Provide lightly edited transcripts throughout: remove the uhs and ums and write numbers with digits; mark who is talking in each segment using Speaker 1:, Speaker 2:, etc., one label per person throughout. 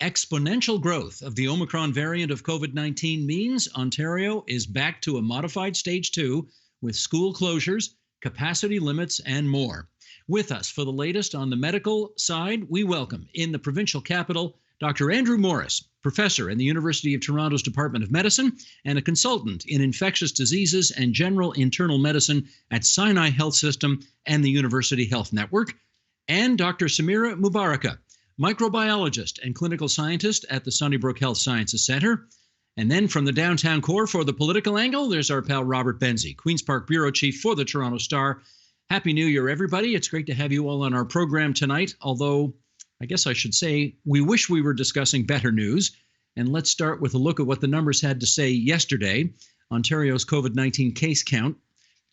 Speaker 1: Exponential growth of the Omicron variant of COVID-19 means Ontario is back to a modified stage 2 with school closures, capacity limits, and more. With us for the latest on the medical side, we welcome in the provincial capital Dr. Andrew Morris, professor in the University of Toronto's Department of Medicine and a consultant in infectious diseases and general internal medicine at Sinai Health System and the University Health Network, and Dr. Samira Mubaraka, microbiologist and clinical scientist at the Sunnybrook Health Sciences Centre. And then from the downtown core for the political angle, there's our pal Robert Benzie, Queen's Park Bureau Chief for the Toronto Star. Happy New Year, everybody. It's great to have you all on our program tonight, although I guess I should say we wish we were discussing better news. And let's start with a look at what the numbers had to say yesterday. Ontario's COVID-19 case count,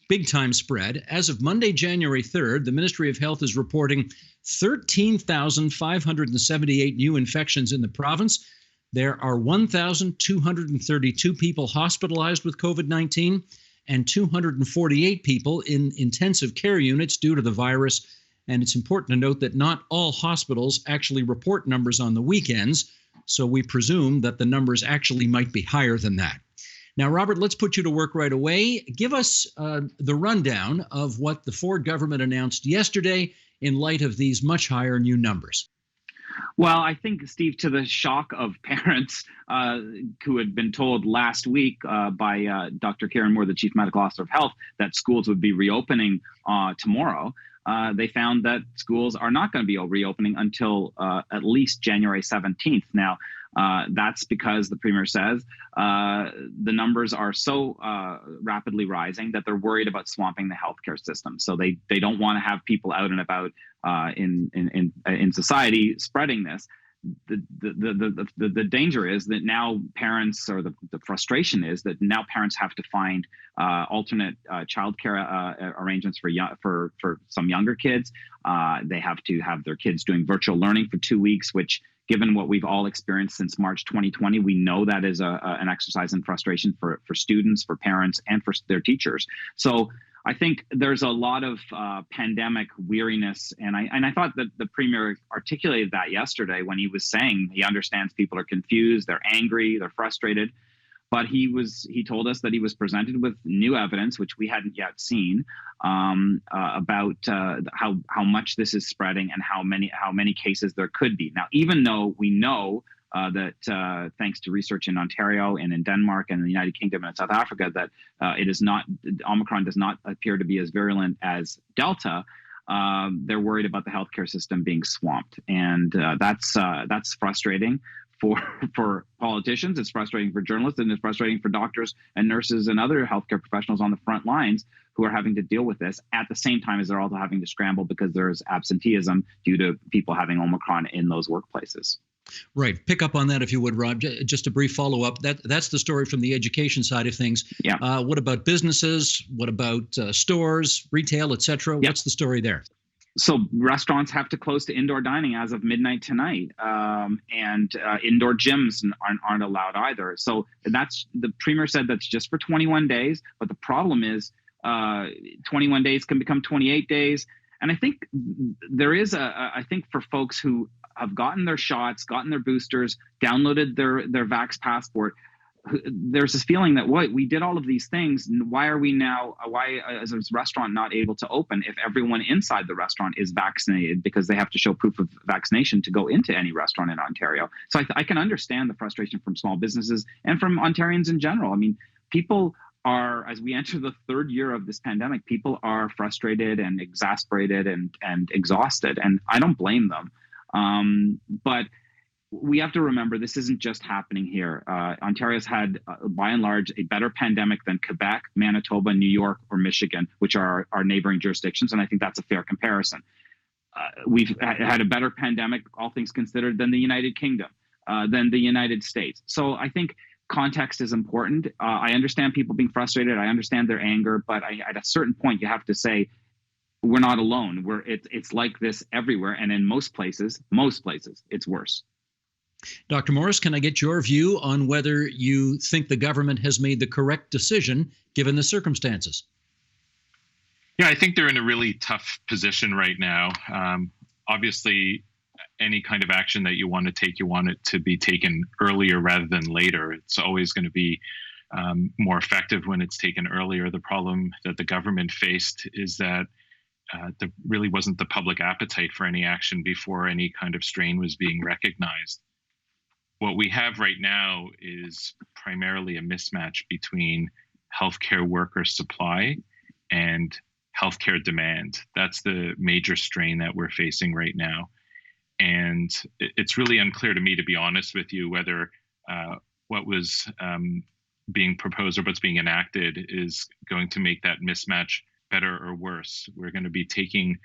Speaker 1: big time spread. As of Monday, January 3rd, the Ministry of Health is reporting 13,578 new infections in the province. There are 1,232 people hospitalized with COVID-19 and 248 people in intensive care units due to the virus. And it's important to note that not all hospitals actually report numbers on the weekends, so we presume that the numbers actually might be higher than that. Now, Robert, let's put you to work right away. Give us the rundown of what the Ford government announced yesterday in light of these much higher new numbers.
Speaker 2: Well, I think, Steve, to the shock of parents who had been told last week by Dr. Karen Moore, the Chief Medical Officer of Health, that schools would be reopening tomorrow, they found that schools are not going to be reopening until at least January 17th. Now, that's because the Premier says the numbers are so rapidly rising that they're worried about swamping the healthcare system. So they don't want to have people out and about in society spreading this. The danger is that now parents, or the frustration is that now parents have to find alternate childcare arrangements for some younger kids. They have to have their kids doing virtual learning for 2 weeks, which, given what we've all experienced since March 2020, we know that is an exercise in frustration for students, for parents, and for their teachers. So I think there's a lot of pandemic weariness, and I thought that the Premier articulated that yesterday when he was saying he understands people are confused, they're angry, they're frustrated, but he told us that he was presented with new evidence, which we hadn't yet seen, about how much this is spreading and how many cases there could be. Now, even though we know that thanks to research in Ontario and in Denmark and in the United Kingdom and South Africa, that Omicron does not appear to be as virulent as Delta, they're worried about the healthcare system being swamped. And that's frustrating for politicians, it's frustrating for journalists, and it's frustrating for doctors and nurses and other healthcare professionals on the front lines who are having to deal with this at the same time as they're also having to scramble because there's absenteeism due to people having Omicron in those workplaces.
Speaker 1: Right. Pick up on that if you would, Rob. Just a brief follow-up. That's the story from the education side of things.
Speaker 2: Yeah.
Speaker 1: What about businesses? What about stores, retail, et cetera?
Speaker 2: Yeah.
Speaker 1: What's the story there?
Speaker 2: So restaurants have to close to indoor dining as of midnight tonight, and indoor gyms aren't allowed either. So that's, the Premier said that's just for 21 days. But the problem is 21 days can become 28 days. And I think there is I think for folks who have gotten their shots, gotten their boosters, downloaded their Vax passport, there's this feeling that, what, we did all of these things, why is a restaurant not able to open if everyone inside the restaurant is vaccinated, because they have to show proof of vaccination to go into any restaurant in Ontario. So I can understand the frustration from small businesses and from Ontarians in general. I mean, people are, as we enter the third year of this pandemic, people are frustrated and exasperated and exhausted, and I don't blame them. But we have to remember, this isn't just happening here. Ontario's had, by and large, a better pandemic than Quebec, Manitoba, New York, or Michigan, which are our neighboring jurisdictions, and I think that's a fair comparison. We've had a better pandemic, all things considered, than the United Kingdom, than the United States. So I think context is important. I understand people being frustrated. I understand their anger, but at a certain point, you have to say, we're not alone. It's like this everywhere, and in most places, it's worse.
Speaker 1: Dr. Morris, can I get your view on whether you think the government has made the correct decision given the circumstances?
Speaker 3: Yeah, I think they're in a really tough position right now. Obviously, any kind of action that you want to take, you want it to be taken earlier rather than later. It's always going to be more effective when it's taken earlier. The problem that the government faced is that there really wasn't the public appetite for any action before any kind of strain was being recognized. What we have right now is primarily a mismatch between healthcare worker supply and healthcare demand. That's the major strain that we're facing right now. And it's really unclear to me, to be honest with you, whether what was being proposed or what's being enacted is going to make that mismatch better or worse. We're going to be taking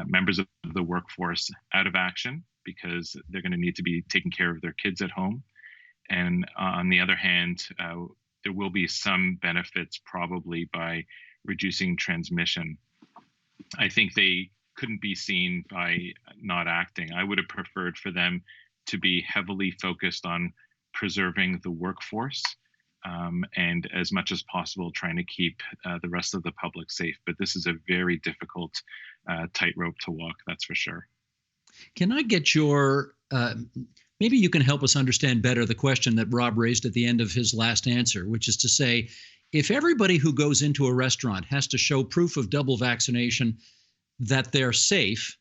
Speaker 3: members of the workforce out of action because they're going to need to be taking care of their kids at home. And on the other hand, there will be some benefits probably by reducing transmission. I think they couldn't be seen by not acting. I would have preferred for them to be heavily focused on preserving the workforce and as much as possible trying to keep the rest of the public safe. But this is a very difficult tightrope to walk, that's for sure.
Speaker 1: Can I get your, maybe you can help us understand better the question that Rob raised at the end of his last answer, which is to say, if everybody who goes into a restaurant has to show proof of double vaccination that they're safe,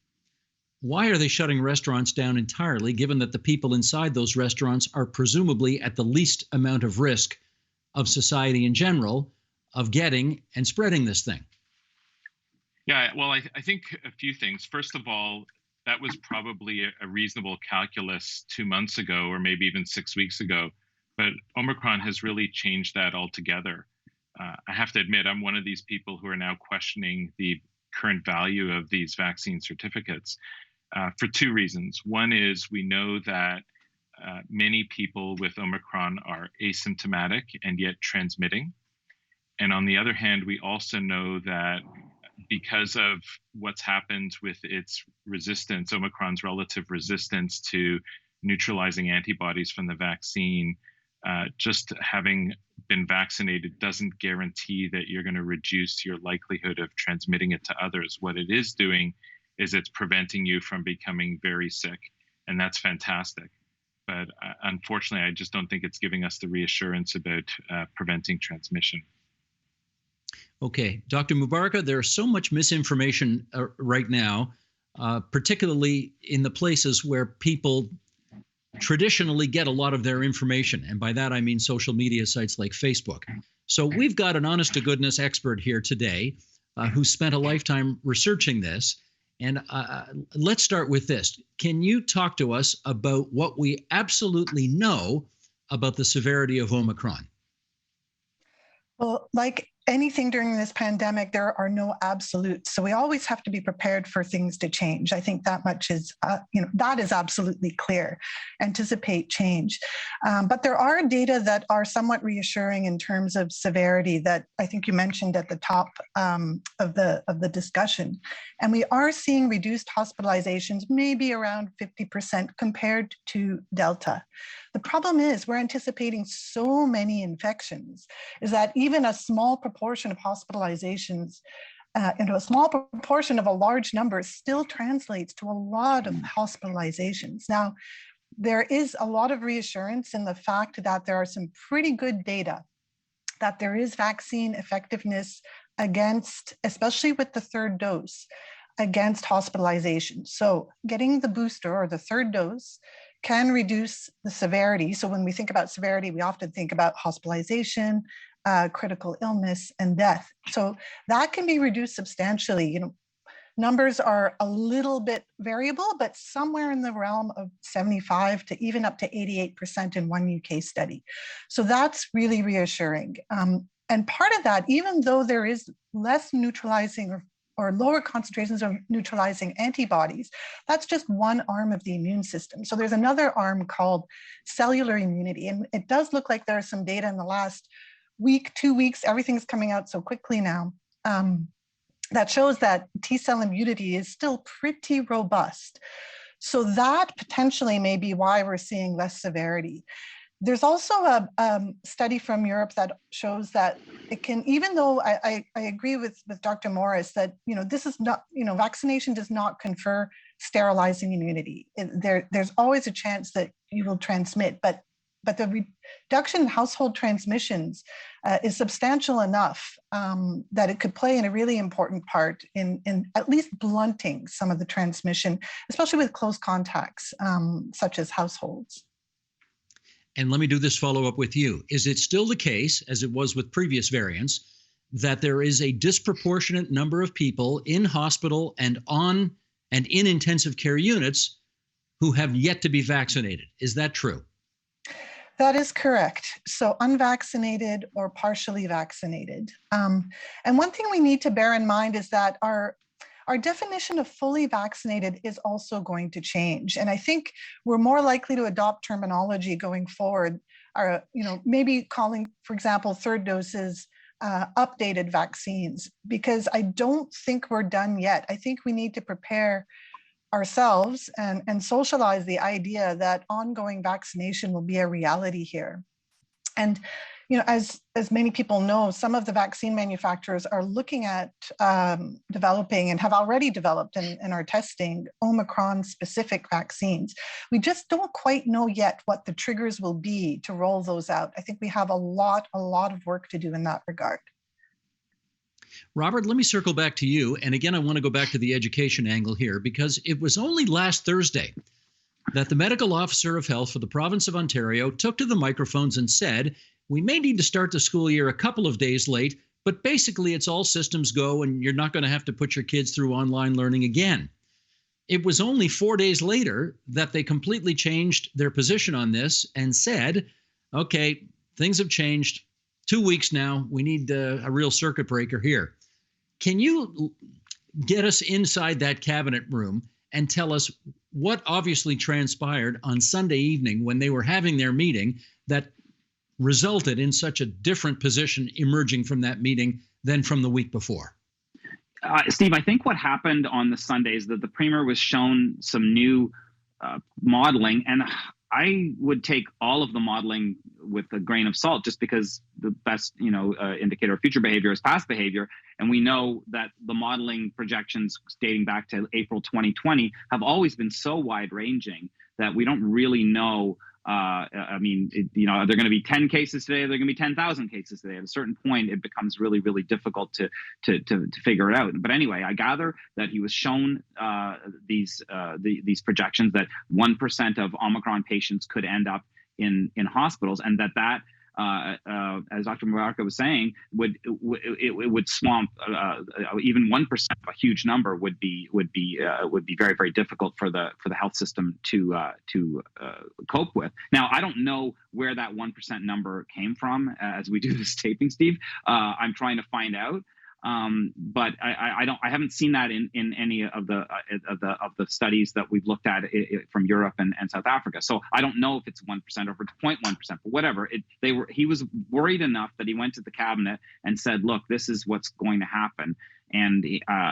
Speaker 1: why are they shutting restaurants down entirely, given that the people inside those restaurants are presumably at the least amount of risk of society in general of getting and spreading this thing?
Speaker 3: Yeah, well, I think a few things. First of all, that was probably a reasonable calculus 2 months ago, or maybe even 6 weeks ago. But Omicron has really changed that altogether. I have to admit, I'm one of these people who are now questioning the current value of these vaccine certificates for two reasons. One is we know that many people with Omicron are asymptomatic and yet transmitting. And on the other hand, we also know that because of what's happened with its resistance, Omicron's relative resistance to neutralizing antibodies from the vaccine, just having been vaccinated doesn't guarantee that you're going to reduce your likelihood of transmitting it to others. What it is doing is it's preventing you from becoming very sick, and that's fantastic. But unfortunately, I just don't think it's giving us the reassurance about preventing transmission.
Speaker 1: Okay, Dr. Mubaraka, there's so much misinformation right now, particularly in the places where people traditionally get a lot of their information. And by that, I mean social media sites like Facebook. So we've got an honest-to-goodness expert here today who spent a lifetime researching this. And let's start with this. Can you talk to us about what we absolutely know about the severity of Omicron?
Speaker 4: Well, like anything during this pandemic, there are no absolutes. So we always have to be prepared for things to change. I think that much is, that is absolutely clear. Anticipate change. But there are data that are somewhat reassuring in terms of severity that I think you mentioned at the top of the discussion. And we are seeing reduced hospitalizations, maybe around 50% compared to Delta. The problem is we're anticipating so many infections is that even a small proportion of hospitalizations into a small proportion of a large number still translates to a lot of hospitalizations. Now, there is a lot of reassurance in the fact that there are some pretty good data that there is vaccine effectiveness against, especially with the third dose, against hospitalization. So getting the booster or the third dose can reduce the severity. So when we think about severity, we often think about hospitalization, critical illness, and death. So that can be reduced substantially. Numbers are a little bit variable, but somewhere in the realm of 75 to even up to 88% in one UK study. So that's really reassuring. And part of that, even though there is less neutralizing or lower concentrations of neutralizing antibodies, that's just one arm of the immune system. So there's another arm called cellular immunity. And it does look like there are some data in the last week, 2 weeks, everything's coming out so quickly now, that shows that T-cell immunity is still pretty robust. So that potentially may be why we're seeing less severity. There's also a study from Europe that shows that it can, even though I agree with Dr. Morris that, this is not, vaccination does not confer sterilizing immunity. There's always a chance that you will transmit, but the reduction in household transmissions is substantial enough that it could play in a really important part in at least blunting some of the transmission, especially with close contacts, such as households.
Speaker 1: And let me do this follow-up with you. Is it still the case, as it was with previous variants, that there is a disproportionate number of people in hospital and in intensive care units who have yet to be vaccinated? Is that true?
Speaker 4: That is correct. So unvaccinated or partially vaccinated. And one thing we need to bear in mind is that our definition of fully vaccinated is also going to change. And I think we're more likely to adopt terminology going forward, maybe calling, for example, third doses updated vaccines, because I don't think we're done yet. I think we need to prepare ourselves and socialize the idea that ongoing vaccination will be a reality here. And as many people know, some of the vaccine manufacturers are looking at developing and have already developed and are testing Omicron-specific vaccines. We just don't quite know yet what the triggers will be to roll those out. I think we have a lot of work to do in that regard.
Speaker 1: Robert, let me circle back to you. And again, I want to go back to the education angle here, because it was only last Thursday that the medical officer of health for the province of Ontario took to the microphones and said, we may need to start the school year a couple of days late, but basically it's all systems go and you're not going to have to put your kids through online learning again. It was only 4 days later that they completely changed their position on this and said, okay, things have changed. 2 weeks now, we need a real circuit breaker here. Can you get us inside that cabinet room and tell us what obviously transpired on Sunday evening when they were having their meeting that resulted in such a different position emerging from that meeting than from the week before?
Speaker 2: Steve, I think what happened on the Sunday is that the Premier was shown some new modeling, and I would take all of the modeling with a grain of salt, just because the best indicator of future behavior is past behavior. And we know that the modeling projections dating back to April 2020 have always been so wide ranging that we don't really know. Are there going to be 10 cases today? Are there going to be 10,000 cases today? At a certain point, it becomes really, really difficult to figure it out. But anyway, I gather that he was shown these projections that 1% of Omicron patients could end up in hospitals, and that as Dr. Mubaraka was saying, it would swamp even 1%, a huge number would be very, very difficult for the health system to cope with. Now, I don't know where that 1% number came from as we do this taping, Steve. I'm trying to find out. But I haven't seen that in any of the studies that we've looked at from Europe and South Africa. So I don't know if it's 1% or if it's 0.1%, but whatever. He was worried enough that he went to the cabinet and said, look, this is what's going to happen. And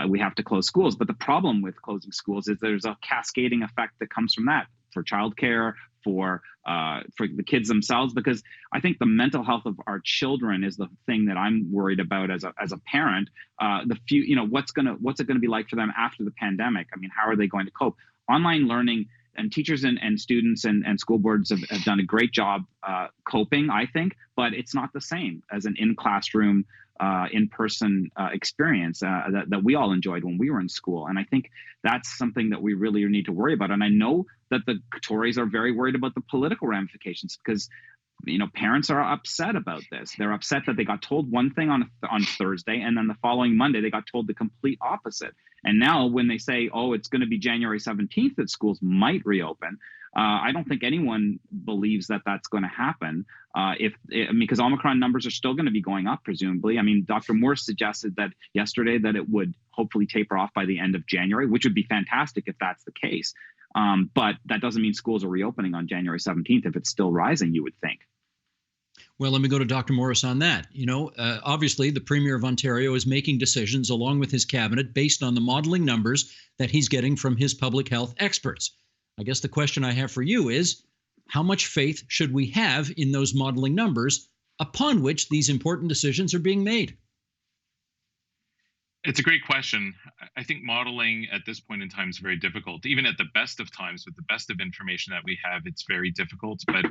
Speaker 2: we have to close schools. But the problem with closing schools is there's a cascading effect that comes from that for childcare, for the kids themselves, because I think the mental health of our children is the thing that I'm worried about as a parent. What's it going to be like for them after the pandemic? I mean, how are they going to cope? Online learning, and teachers and students and school boards have done a great job coping, I think, but it's not the same as an in-classroom, in-person experience that we all enjoyed when we were in school. And I think that's something that we really need to worry about. And I know that the Tories are very worried about the political ramifications, because parents are upset about this. They're upset that they got told one thing on Thursday, and then the following Monday they got told the complete opposite. And now when they say, oh, it's going to be January 17th that schools might reopen, I don't think anyone believes that that's going to happen. Because Omicron numbers are still going to be going up, presumably. I mean, Dr. Moore suggested that yesterday that it would hopefully taper off by the end of January, which would be fantastic if that's the case. But that doesn't mean schools are reopening on January 17th if it's still rising, you would think.
Speaker 1: Well, let me go to Dr. Morris on that. Obviously, the Premier of Ontario is making decisions along with his cabinet based on the modeling numbers that he's getting from his public health experts. I guess the question I have for you is, how much faith should we have in those modeling numbers upon which these important decisions are being made?
Speaker 3: It's a great question. I think modeling at this point in time is very difficult. Even at the best of times, with the best of information that we have, it's very difficult. But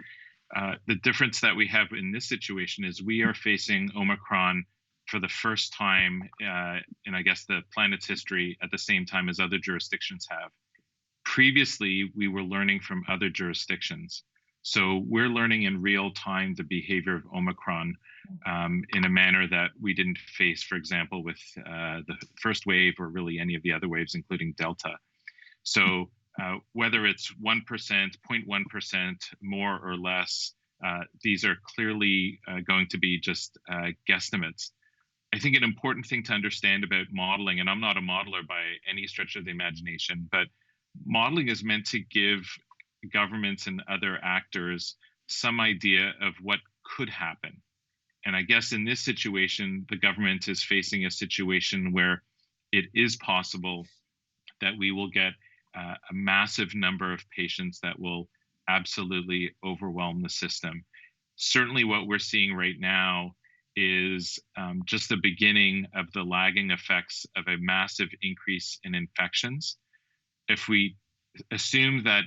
Speaker 3: the difference that we have in this situation is we are facing Omicron for the first time in, I guess, the planet's history at the same time as other jurisdictions have. Previously, we were learning from other jurisdictions. So we're learning in real time the behavior of Omicron in a manner that we didn't face, for example, with the first wave or really any of the other waves, including Delta. So whether it's 1%, 0.1%, more or less, these are clearly going to be just guesstimates. I think an important thing to understand about modeling, and I'm not a modeler by any stretch of the imagination, but modeling is meant to give governments and other actors some idea of what could happen. And I guess in this situation, the government is facing a situation where it is possible that we will get a massive number of patients that will absolutely overwhelm the system. Certainly what we're seeing right now is just the beginning of the lagging effects of a massive increase in infections. If we assume that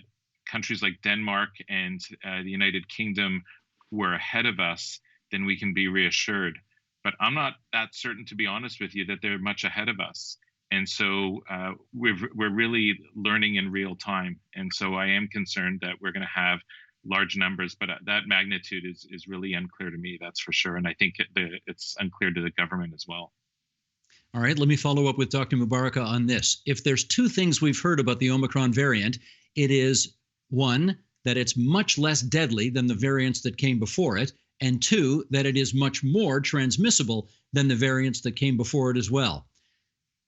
Speaker 3: countries like Denmark and the United Kingdom were ahead of us, then we can be reassured. But I'm not that certain, to be honest with you, that they're much ahead of us. And so we're really learning in real time. And so I am concerned that we're going to have large numbers, but that magnitude is really unclear to me, that's for sure. And I think it's unclear to the government as well.
Speaker 1: All right, let me follow up with Dr. Mubaraka on this. If there's two things we've heard about the Omicron variant, it is one, that it's much less deadly than the variants that came before it, and two, that it is much more transmissible than the variants that came before it as well.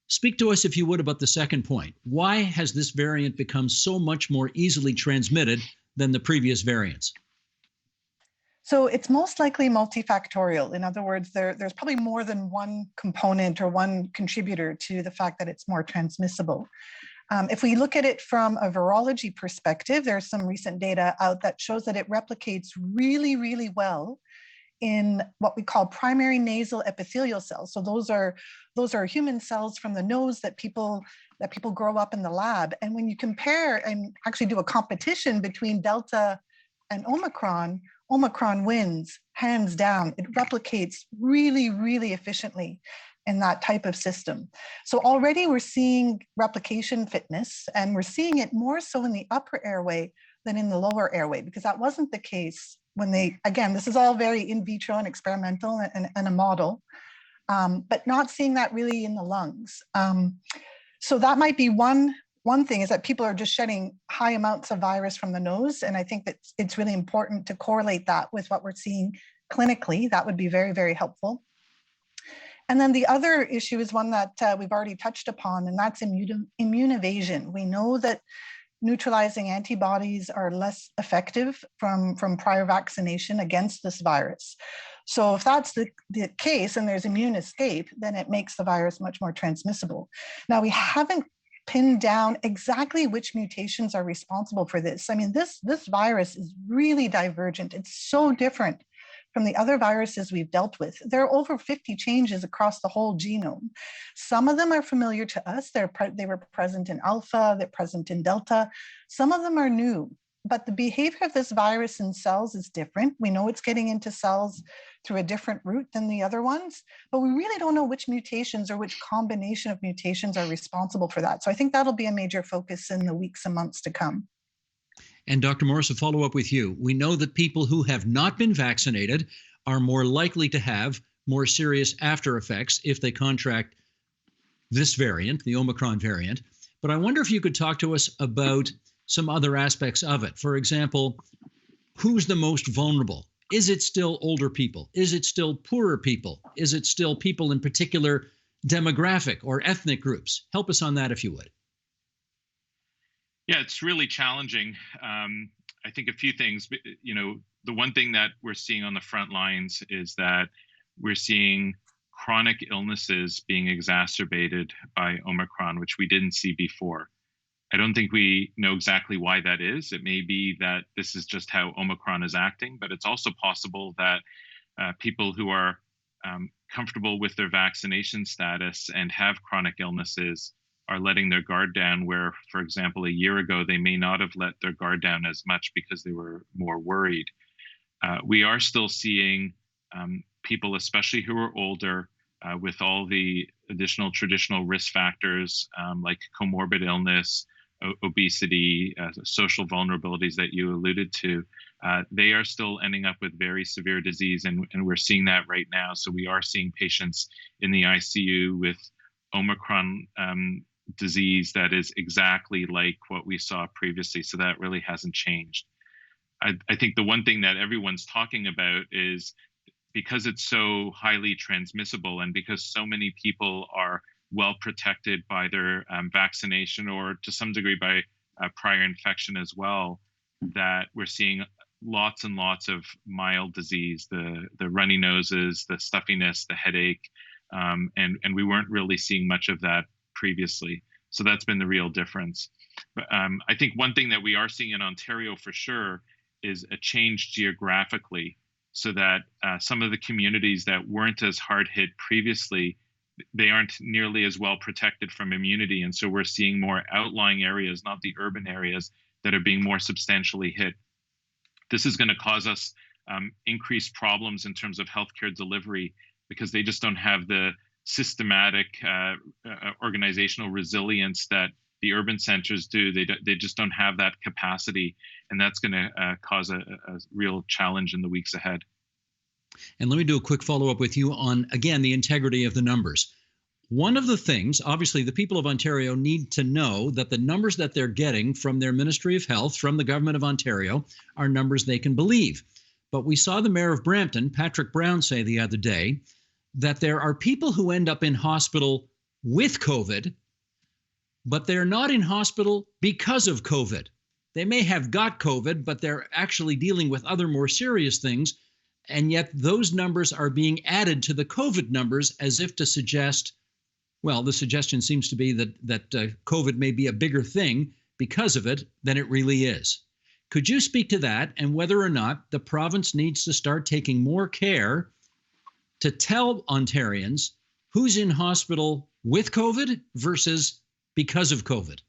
Speaker 1: Speak to us, if you would, about the second point. Why has this variant become so much more easily transmitted than the previous variants?
Speaker 4: So it's most likely multifactorial. In other words, there's probably more than one component or one contributor to the fact that it's more transmissible. If we look at it from a virology perspective, there's some recent data out that shows that it replicates really, really well in what we call primary nasal epithelial cells. So those are human cells from the nose that people grow up in the lab. And when you compare and actually do a competition between Delta and Omicron, Omicron wins hands down. It replicates really, really efficiently in that type of system. So already we're seeing replication fitness, and we're seeing it more so in the upper airway than in the lower airway, because that wasn't the case when again, this is all very in vitro and experimental and a model, but not seeing that really in the lungs. So that might be one thing, is that people are just shedding high amounts of virus from the nose. And I think that it's really important to correlate that with what we're seeing clinically. That would be very, very helpful. And then the other issue is one that we've already touched upon, and that's immune evasion. We know that neutralizing antibodies are less effective from prior vaccination against this virus. So if that's the case and there's immune escape, then it makes the virus much more transmissible. Now, we haven't pinned down exactly which mutations are responsible for this. I mean, this virus is really divergent. It's so different from the other viruses we've dealt with. There are over 50 changes across the whole genome. Some of them are familiar to us. They were present in Alpha, they're present in Delta. Some of them are new, but the behavior of this virus in cells is different. We know it's getting into cells through a different route than the other ones, but we really don't know which mutations or which combination of mutations are responsible for that. So I think that'll be a major focus in the weeks and months to come.
Speaker 1: And Dr. Morris, a follow-up with you. We know that people who have not been vaccinated are more likely to have more serious after effects if they contract this variant, the Omicron variant. But I wonder if you could talk to us about some other aspects of it. For example, who's the most vulnerable? Is it still older people? Is it still poorer people? Is it still people in particular demographic or ethnic groups? Help us on that, if you would.
Speaker 3: Yeah, it's really challenging. I think a few things, the one thing that we're seeing on the front lines is that we're seeing chronic illnesses being exacerbated by Omicron, which we didn't see before. I don't think we know exactly why that is. It may be that this is just how Omicron is acting, but it's also possible that people who are comfortable with their vaccination status and have chronic illnesses are letting their guard down, where, for example, a year ago, they may not have let their guard down as much because they were more worried. We are still seeing people, especially who are older, with all the additional traditional risk factors like comorbid illness, obesity, social vulnerabilities that you alluded to, they are still ending up with very severe disease, and we're seeing that right now. So we are seeing patients in the ICU with Omicron disease that is exactly like what we saw previously. So that really hasn't changed. I think the one thing that everyone's talking about is, because it's so highly transmissible and because so many people are well protected by their vaccination, or to some degree by prior infection as well, that we're seeing lots and lots of mild disease, the runny noses, the stuffiness, the headache, and we weren't really seeing much of that previously. So that's been the real difference. But I think one thing that we are seeing in Ontario for sure is a change geographically, so that some of the communities that weren't as hard hit previously, they aren't nearly as well protected from immunity. And so we're seeing more outlying areas, not the urban areas, that are being more substantially hit. This is going to cause us increased problems in terms of healthcare delivery, because they just don't have the systematic organizational resilience that the urban centers do. They just don't have that capacity, and that's going to cause a real challenge in the weeks ahead.
Speaker 1: And let me do a quick follow-up with you on, again, the integrity of the numbers. One of the things, obviously, the people of Ontario need to know that the numbers that they're getting from their Ministry of Health, from the government of Ontario, are numbers they can believe. But we saw the mayor of Brampton, Patrick Brown, say the other day that there are people who end up in hospital with COVID, but they're not in hospital because of COVID. They may have got COVID, but they're actually dealing with other more serious things. And yet those numbers are being added to the COVID numbers as if to suggest, well, the suggestion seems to be that COVID may be a bigger thing because of it than it really is. Could you speak to that, and whether or not the province needs to start taking more care to tell Ontarians who's in hospital with COVID versus because of COVID?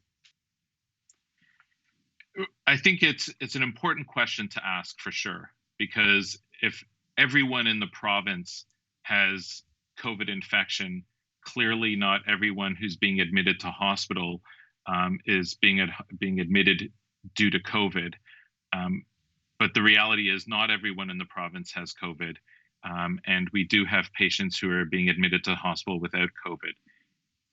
Speaker 3: I think it's an important question to ask for sure, because if everyone in the province has COVID infection, clearly not everyone who's being admitted to hospital is being admitted due to COVID. But the reality is not everyone in the province has COVID. And we do have patients who are being admitted to the hospital without COVID.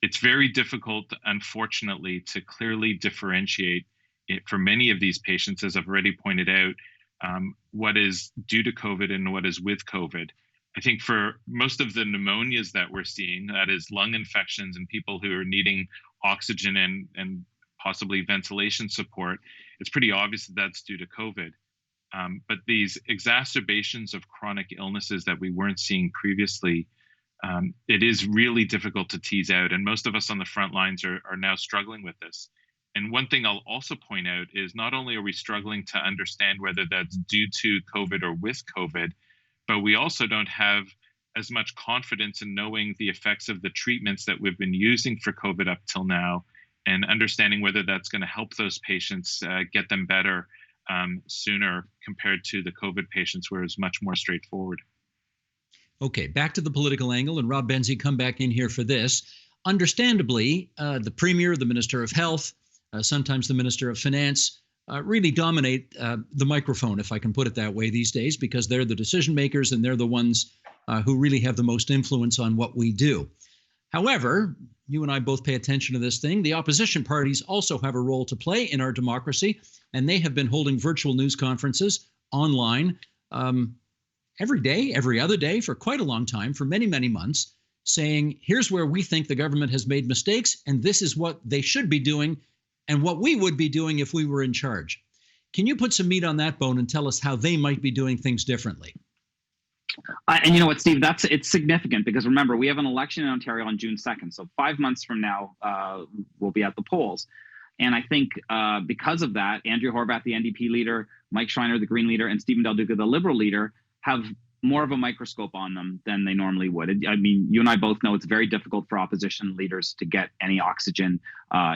Speaker 3: It's very difficult, unfortunately, to clearly differentiate it for many of these patients, as I've already pointed out, what is due to COVID and what is with COVID. I think for most of the pneumonias that we're seeing, that is lung infections and people who are needing oxygen and possibly ventilation support, it's pretty obvious that that's due to COVID. But these exacerbations of chronic illnesses that we weren't seeing previously, it is really difficult to tease out. And most of us on the front lines are now struggling with this. And one thing I'll also point out is not only are we struggling to understand whether that's due to COVID or with COVID, but we also don't have as much confidence in knowing the effects of the treatments that we've been using for COVID up till now, and understanding whether that's going to help those patients get them better sooner compared to the COVID patients, where it's much more straightforward.
Speaker 1: Okay, back to the political angle, and Rob Benzie, come back in here for this. Understandably, the Premier, the Minister of Health, sometimes the Minister of Finance, really dominate the microphone, if I can put it that way, these days, because they're the decision makers and they're the ones who really have the most influence on what we do. However, you and I both pay attention to this thing. The opposition parties also have a role to play in our democracy, and they have been holding virtual news conferences online every day, every other day, for quite a long time, for many, many months, saying, here's where we think the government has made mistakes, and this is what they should be doing, and what we would be doing if we were in charge. Can you put some meat on that bone and tell us how they might be doing things differently?
Speaker 2: And you know what, Steve, it's significant, because remember, we have an election in Ontario on June 2nd. So 5 months from now, we'll be at the polls. And I think because of that, Andrea Horwath, the NDP leader, Mike Schreiner, the Green leader, and Stephen Del Duca, the Liberal leader, have more of a microscope on them than they normally would. I mean, you and I both know it's very difficult for opposition leaders to get any oxygen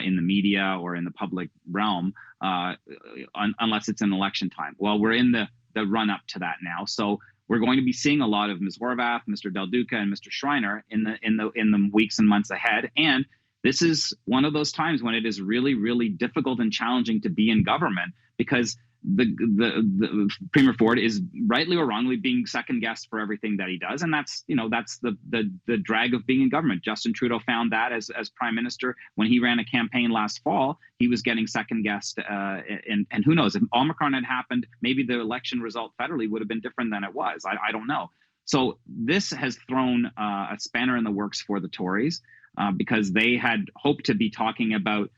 Speaker 2: in the media or in the public realm unless it's an election time. Well, we're in the run up to that now, so we're going to be seeing a lot of Ms. Horwath, Mr. Del Duca, and Mr. Schreiner in the weeks and months ahead. And this is one of those times when it is really, really difficult and challenging to be in government, because the Premier Ford is rightly or wrongly being second guessed for everything that he does, and that's the drag of being in government. Justin Trudeau found that as Prime Minister when he ran a campaign last fall, he was getting second guessed, and who knows, if Omicron had happened, maybe the election result federally would have been different than it was. I don't know. So this has thrown a spanner in the works for the Tories, because they had hoped to be talking about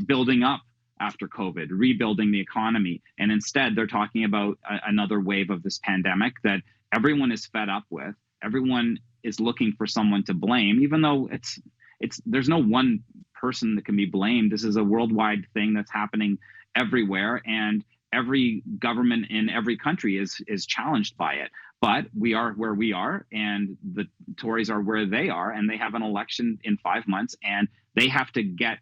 Speaker 2: building up after COVID, rebuilding the economy. And instead, they're talking about another wave of this pandemic that everyone is fed up with. Everyone is looking for someone to blame, even though there's no one person that can be blamed. This is a worldwide thing that's happening everywhere, and every government in every country is challenged by it. But we are where we are, and the Tories are where they are, and they have an election in 5 months, and they have to get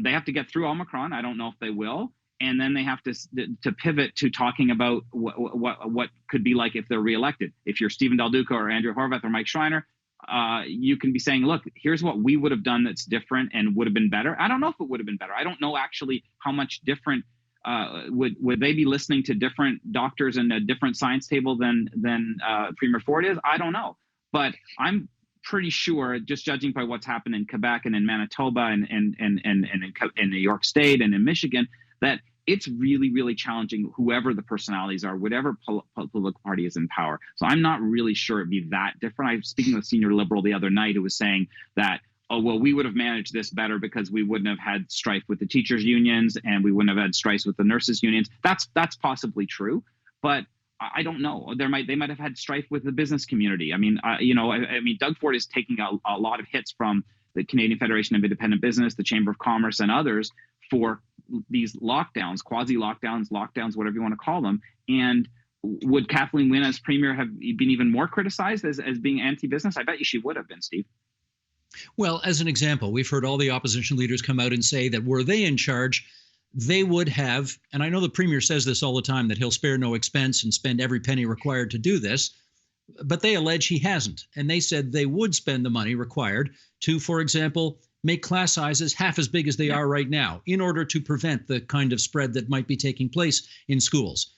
Speaker 2: they have to get through Omicron. I don't know if they will, and then they have to pivot to talking about what could be like if they're reelected. If you're Stephen Del Duca or Andrea Horwath or Mike Schreiner, you can be saying, look, here's what we would have done that's different and would have been better. I don't know if it would have been better. I don't know actually how much different. Would they be listening to different doctors and a different science table than Premier Ford is? I don't know, but I'm pretty sure, just judging by what's happened in Quebec and in Manitoba and in New York State and in Michigan, that it's really, really challenging, whoever the personalities are, whatever political party is in power. So I'm not really sure it'd be that different. I was speaking with a senior Liberal the other night who was saying that, oh, well, we would have managed this better because we wouldn't have had strife with the teachers' unions and we wouldn't have had strife with the nurses' unions. That's possibly true, but I don't know. They might have had strife with the business community. I mean, Doug Ford is taking a lot of hits from the Canadian Federation of Independent Business, the Chamber of Commerce, and others for these lockdowns, lockdowns, whatever you want to call them. And would Kathleen Wynne as Premier have been even more criticized as being anti-business? I bet you she would have been, Steve.
Speaker 1: Well, as an example, we've heard all the opposition leaders come out and say that were they in charge, they would have, and I know the Premier says this all the time, that he'll spare no expense and spend every penny required to do this, but they allege he hasn't. And they said they would spend the money required to, for example, make class sizes half as big as they are right now in order to prevent the kind of spread that might be taking place in schools.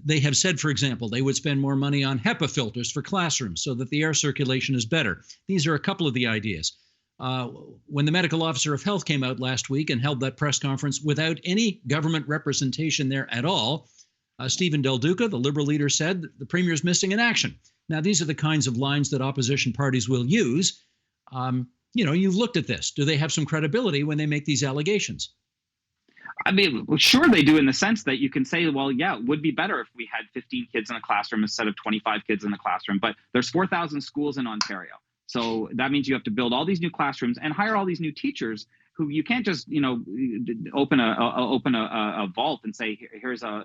Speaker 1: They have said, for example, they would spend more money on HEPA filters for classrooms so that the air circulation is better. These are a couple of the ideas. When the medical officer of health came out last week and held that press conference without any government representation there at all, Stephen Del Duca, the Liberal leader, said the Premier is missing in action. Now, these are the kinds of lines that opposition parties will use. You've looked at this. Do they have some credibility when they make these allegations?
Speaker 2: I mean, sure they do, in the sense that you can say, well, yeah, it would be better if we had 15 kids in a classroom instead of 25 kids in a classroom. But there's 4,000 schools in Ontario. So that means you have to build all these new classrooms and hire all these new teachers who you can't just, open a vault and say, here's a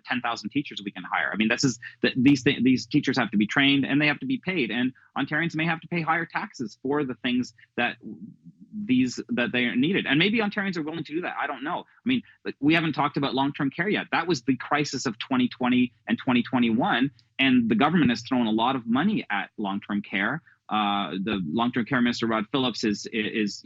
Speaker 2: 10,000 teachers we can hire. I mean, these teachers have to be trained and they have to be paid. And Ontarians may have to pay higher taxes for the things that they are needed. And maybe Ontarians are willing to do that. I don't know. I mean, we haven't talked about long-term care yet. That was the crisis of 2020 and 2021. And the government has thrown a lot of money at long-term care. The long-term care minister, Rod Phillips, is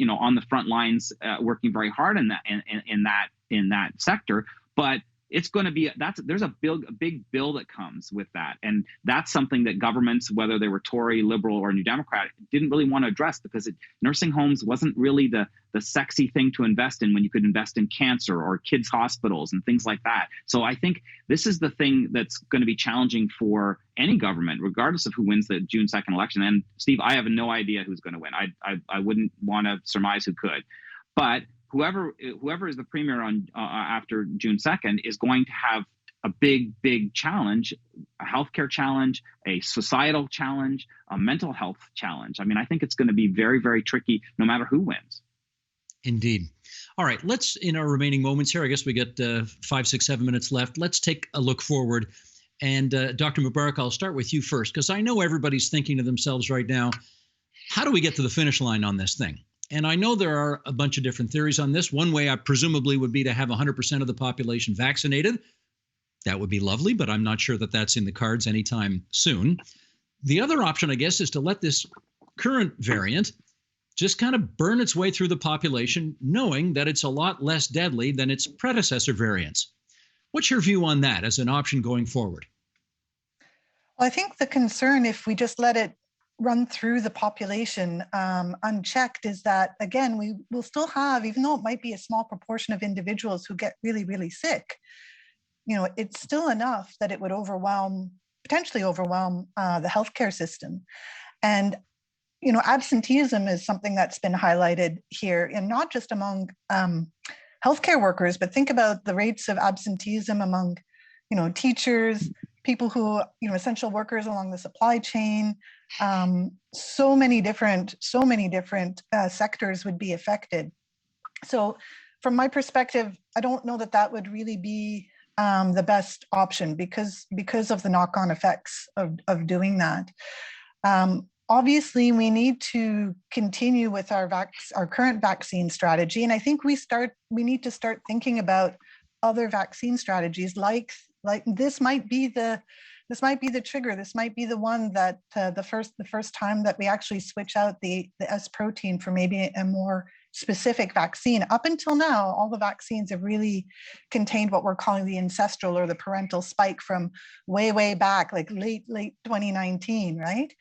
Speaker 2: on the front lines working very hard in that sector. But it's going to be there's a big bill that comes with that, and that's something that governments, whether they were Tory, Liberal, or New Democrat, didn't really want to address, because nursing homes wasn't really the sexy thing to invest in when you could invest in cancer or kids' hospitals and things like that. So I think this is the thing that's going to be challenging for any government, regardless of who wins the June 2nd election. And Steve, I have no idea who's going to win. I wouldn't want to surmise who could, but whoever is the Premier on after June 2nd is going to have a big challenge, a healthcare challenge, a societal challenge, a mental health challenge. I mean, I think it's going to be very, very tricky no matter who wins.
Speaker 1: Indeed. All right, let's, in our remaining moments here, I guess we got 5, 6, 7 minutes left. Let's take a look forward And Dr. Mubarak, I'll start with you first, because I know everybody's thinking to themselves right now, how do we get to the finish line on this thing? And I know there are a bunch of different theories on this. One way, I presumably, would be to have 100% of the population vaccinated. That would be lovely, but I'm not sure that that's in the cards anytime soon. The other option, I guess, is to let this current variant just kind of burn its way through the population, knowing that it's a lot less deadly than its predecessor variants. What's your view on that as an option going forward?
Speaker 4: Well, I think the concern, if we just let it run through the population unchecked, is that, again, we will still have, even though it might be a small proportion of individuals who get really, really sick, it's still enough that it would potentially overwhelm the healthcare system. And absenteeism is something that's been highlighted here, and not just among healthcare workers, but think about the rates of absenteeism among, teachers, people who, essential workers along the supply chain. So many different sectors would be affected. So from my perspective, I don't know that would really be the best option because of the knock-on effects of doing that. Obviously, we need to continue with our current vaccine strategy, and I think we need to start thinking about other vaccine strategies. Like this might be the trigger. This might be the one that the first time that we actually switch out the S protein for maybe a more specific vaccine. Up until now, all the vaccines have really contained what we're calling the ancestral or the parental spike from way back, like late 2019, right?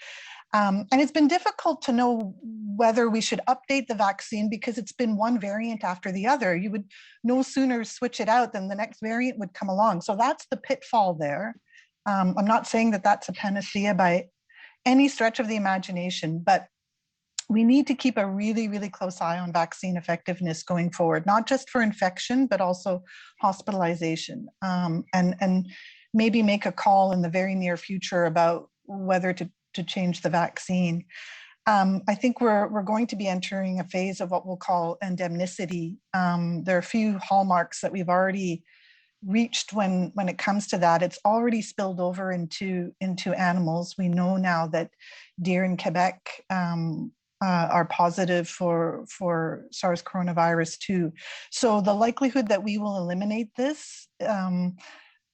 Speaker 4: And it's been difficult to know whether we should update the vaccine because it's been one variant after the other. You would no sooner switch it out than the next variant would come along. So that's the pitfall there. I'm not saying that that's a panacea by any stretch of the imagination, but we need to keep a really, really close eye on vaccine effectiveness going forward, not just for infection, but also hospitalization, and maybe make a call in the very near future about whether to change the vaccine. I think we're going to be entering a phase of what we'll call endemicity. There are a few hallmarks that we've already reached when it comes to that. It's already spilled over into animals. We know now that deer in Quebec are positive for SARS coronavirus 2. So the likelihood that we will eliminate this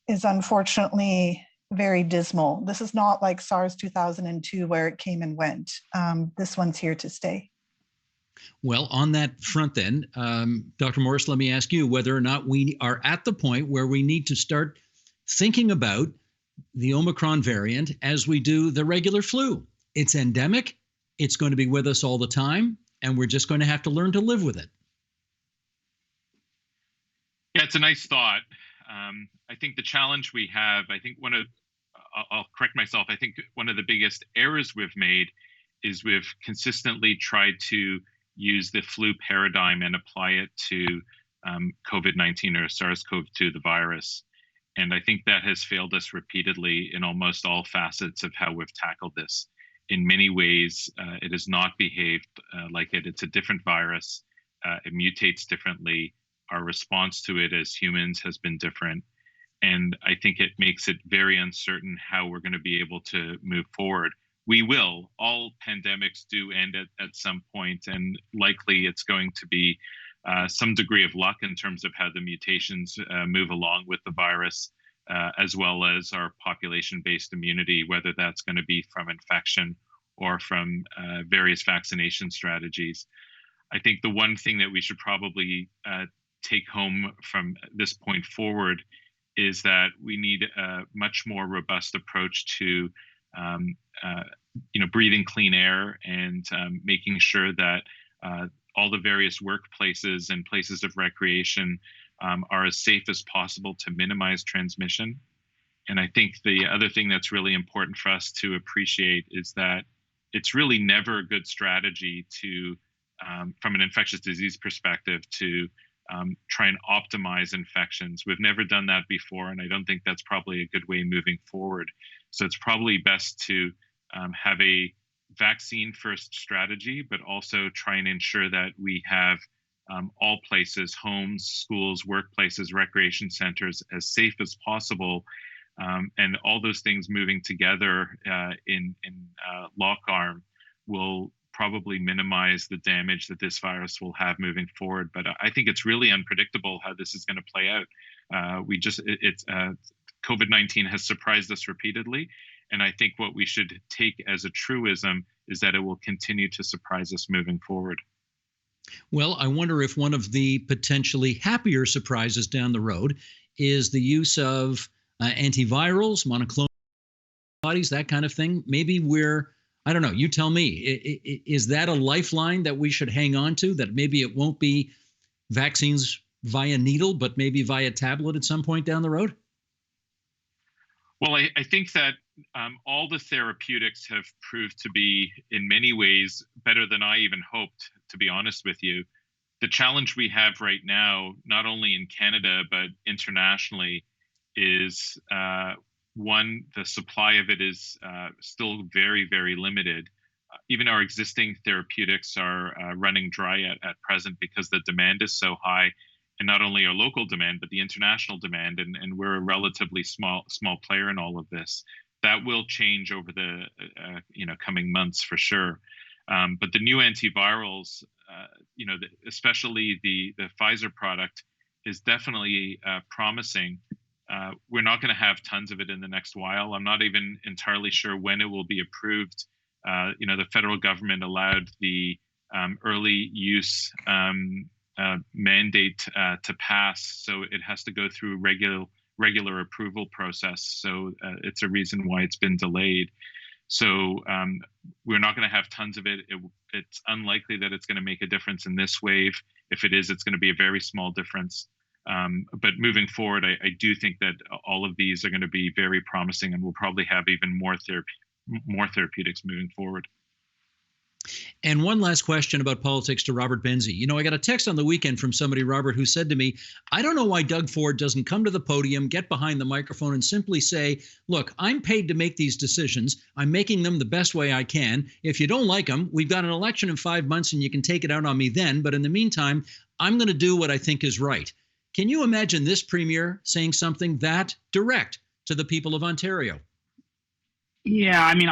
Speaker 4: is unfortunately very dismal. This is not like SARS 2002 where it came and went. This one's here to stay.
Speaker 1: Well, on that front then, Dr. Morris, let me ask you whether or not we are at the point where we need to start thinking about the Omicron variant as we do the regular flu. It's endemic, it's going to be with us all the time, and we're just going to have to learn to live with it.
Speaker 3: Yeah, it's a nice thought. I think the challenge we have, I'll correct myself, I think one of the biggest errors we've made is we've consistently tried to use the flu paradigm and apply it to COVID-19 or SARS-CoV-2, the virus. And I think that has failed us repeatedly in almost all facets of how we've tackled this. In many ways, it has not behaved like it. It's a different virus. It mutates differently. Our response to it as humans has been different. And I think it makes it very uncertain how we're going to be able to move forward. We will. All pandemics do end at some point, and likely it's going to be some degree of luck in terms of how the mutations move along with the virus, as well as our population-based immunity, whether that's going to be from infection or from various vaccination strategies. I think the one thing that we should probably take home from this point forward is that we need a much more robust approach to breathing clean air and making sure that all the various workplaces and places of recreation are as safe as possible to minimize transmission. And I think the other thing that's really important for us to appreciate is that it's really never a good strategy to, from an infectious disease perspective, to try and optimize infections. We've never done that before, and I don't think that's probably a good way moving forward. So it's probably best to have a vaccine-first strategy, but also try and ensure that we have all places, homes, schools, workplaces, recreation centers, as safe as possible And all those things moving together in lock arm will probably minimize the damage that this virus will have moving forward. But I think it's really unpredictable how this is going to play out. COVID-19 has surprised us repeatedly. And I think what we should take as a truism is that it will continue to surprise us moving forward.
Speaker 1: Well, I wonder if one of the potentially happier surprises down the road is the use of antivirals, monoclonal antibodies, that kind of thing. Maybe I don't know, you tell me, is that a lifeline that we should hang on to, that maybe it won't be vaccines via needle, but maybe via tablet at some point down the road?
Speaker 3: Well, I think that all the therapeutics have proved to be, in many ways, better than I even hoped, to be honest with you. The challenge we have right now, not only in Canada, but internationally, is one, the supply of it is still very, very limited. Even our existing therapeutics are running dry at present because the demand is so high. And not only our local demand, but the international demand, and we're a relatively small player in all of this. That will change over the coming months for sure. But the new antivirals, especially the Pfizer product, is definitely promising. We're not going to have tons of it in the next while. I'm not even entirely sure when it will be approved. The federal government allowed the early use mandate to pass, so it has to go through regular approval process. So it's a reason why it's been delayed. So we're not going to have tons of it. It's unlikely that it's going to make a difference in this wave. If it is, it's going to be a very small difference. But moving forward, I do think that all of these are going to be very promising, and we'll probably have even more therapeutics moving forward.
Speaker 1: And one last question about politics to Robert Benzie. I got a text on the weekend from somebody, Robert, who said to me, I don't know why Doug Ford doesn't come to the podium, get behind the microphone, and simply say, look, I'm paid to make these decisions. I'm making them the best way I can. If you don't like them, we've got an election in 5 months and you can take it out on me then. But in the meantime, I'm going to do what I think is right. Can you imagine this premier saying something that direct to the people of Ontario?
Speaker 2: Yeah, I mean,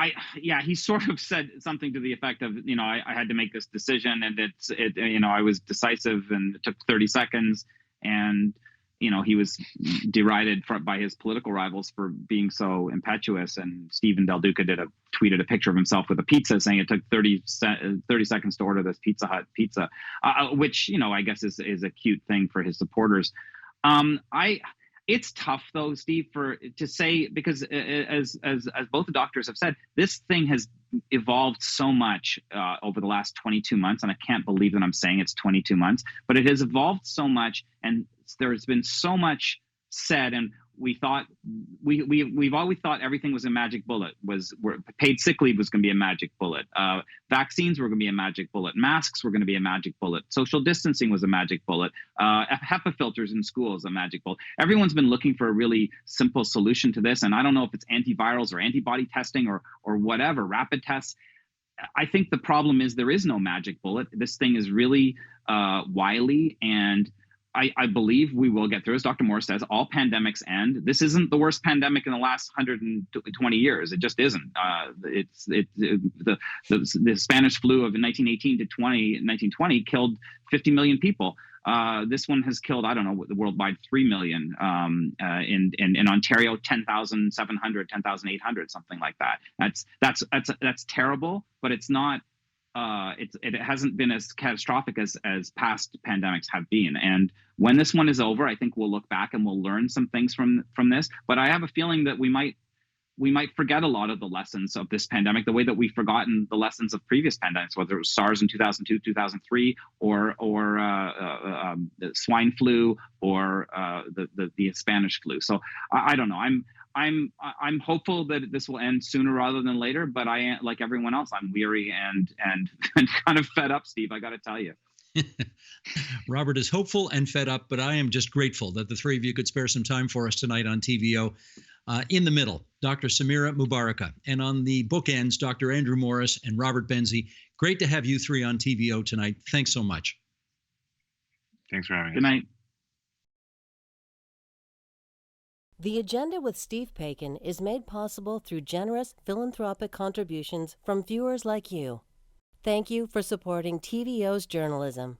Speaker 2: he sort of said something to the effect of, I had to make this decision, and I was decisive, and it took 30 seconds, and he was derided by his political rivals for being so impetuous. And Stephen Del Duca tweeted a picture of himself with a pizza, saying it took 30 seconds to order this Pizza Hut pizza, which I guess is a cute thing for his supporters. It's tough though, Steve, to say, because as both the doctors have said, this thing has evolved so much over the last 22 months, and I can't believe that I'm saying it's 22 months, but it has evolved so much, and there's been so much said, and we've always thought everything was a magic bullet. Paid sick leave was going to be a magic bullet. Vaccines were going to be a magic bullet. Masks were going to be a magic bullet. Social distancing was a magic bullet. HEPA filters in schools a magic bullet. Everyone's been looking for a really simple solution to this, and I don't know if it's antivirals or antibody testing or whatever, rapid tests. I think the problem is there is no magic bullet. This thing is really wily, and I believe we will get through. As Dr. Moore says, all pandemics end. This isn't the worst pandemic in the last 120 years. It just isn't. The Spanish flu of 1918 to 1920 killed 50 million people. This one has killed, I don't know, worldwide 3 million. In Ontario, 10,700, 10,800, something like that. That's terrible, but it's not. It hasn't been as catastrophic as past pandemics have been. And when this one is over, I think we'll look back and we'll learn some things from this. But I have a feeling that we might forget a lot of the lessons of this pandemic, the way that we've forgotten the lessons of previous pandemics, whether it was SARS in 2002, 2003, or the swine flu, or the Spanish flu. So I don't know. I'm hopeful that this will end sooner rather than later, but like everyone else, I'm weary and kind of fed up, Steve, I got to tell you.
Speaker 1: Robert is hopeful and fed up, but I am just grateful that the three of you could spare some time for us tonight on TVO. In the middle, Dr. Samira Mubaraka, and on the bookends, Dr. Andrew Morris and Robert Benzie. Great to have you three on TVO tonight. Thanks so much.
Speaker 3: Thanks for having us.
Speaker 2: Good night.
Speaker 5: The Agenda with Steve Paikin is made possible through generous philanthropic contributions from viewers like you. Thank you for supporting TVO's journalism.